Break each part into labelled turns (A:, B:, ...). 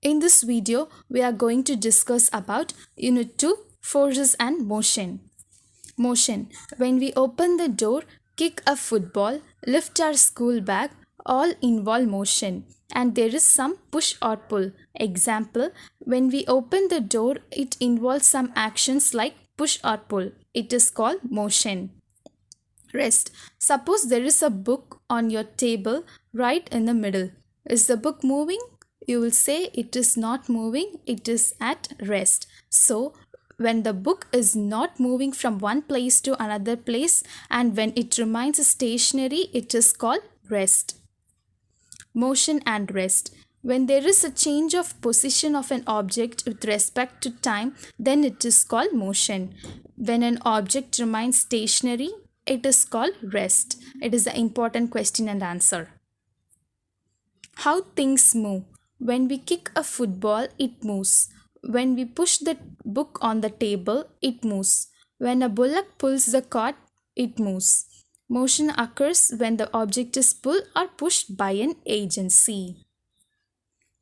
A: In this video, we are going to discuss about Unit 2, Forces and Motion. Motion. When we open the door, kick a football, lift our school bag, all involve motion. And there is some push or pull. Example, when we open the door, it involves some actions like push or pull. It is called motion. Rest. Suppose there is a book on your table right in the middle. Is the book moving? You will say it is not moving, it is at rest. So, when the book is not moving from one place to another place and when it remains stationary, it is called rest. Motion and rest. When there is a change of position of an object with respect to time, then it is called motion. When an object remains stationary, it is called rest. It is an important question and answer. How things move. When we kick a football, it moves. When we push the book on the table, it moves. When a bullock pulls the cart, it moves. Motion occurs when the object is pulled or pushed by an agency.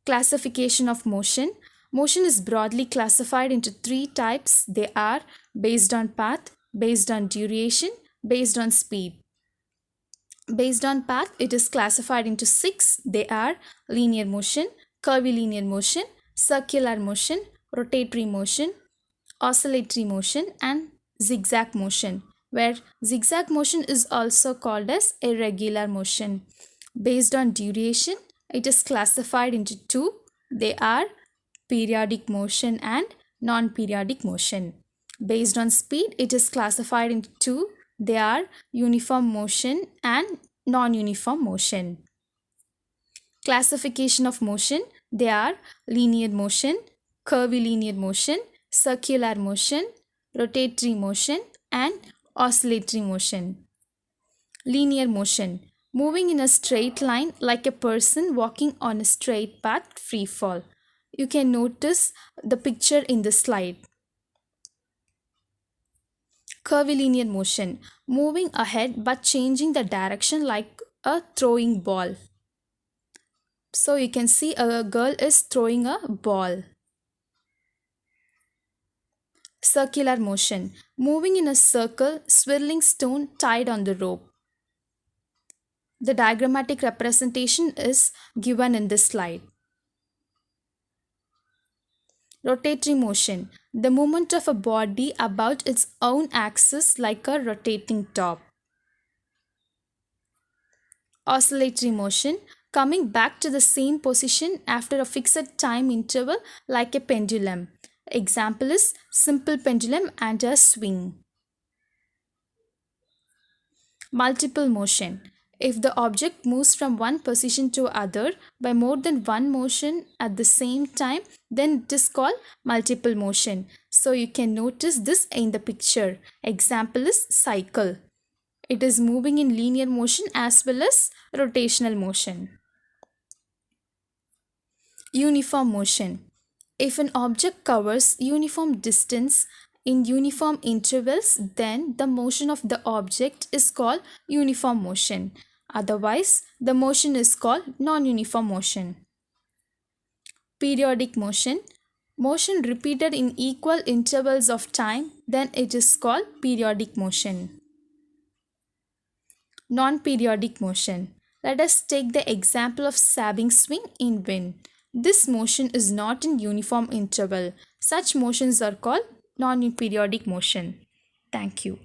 A: Classification of motion. Motion is broadly classified into three types. They are based on path, based on duration, based on speed. Based on path, it is classified into six. They are linear motion, curvilinear motion, circular motion, rotatory motion, oscillatory motion, and zigzag motion, where zigzag motion is also called as irregular motion. Based on duration, it is classified into two. They are periodic motion and non-periodic motion. Based on speed, it is classified into two. They are uniform motion and non-uniform motion. Classification of motion. They are linear motion, curvilinear motion, circular motion, rotatory motion, and oscillatory motion. Linear motion. Moving in a straight line like a person walking on a straight path, free fall. You can notice the picture in the slide. Curvilinear motion. Moving ahead but changing the direction like a throwing ball. So you can see a girl is throwing a ball. Circular motion. Moving in a circle, swirling stone tied on the rope. The diagrammatic representation is given in this slide. Rotatory motion. The movement of a body about its own axis like a rotating top. Oscillatory motion. Coming back to the same position after a fixed time interval like a pendulum. Example is simple pendulum and a swing. Multiple motion. If the object moves from one position to other by more than one motion at the same time, then it is called multiple motion. So you can notice this in the picture. Example is cycle. It is moving in linear motion as well as rotational motion. Uniform motion. If an object covers uniform distance in uniform intervals, then the motion of the object is called uniform motion. Otherwise, the motion is called non-uniform motion. Periodic motion. Motion repeated in equal intervals of time, then it is called periodic motion. Non-periodic motion. Let us take the example of sabbing swing in wind. This motion is not in uniform interval. Such motions are called non-periodic motion. Thank you.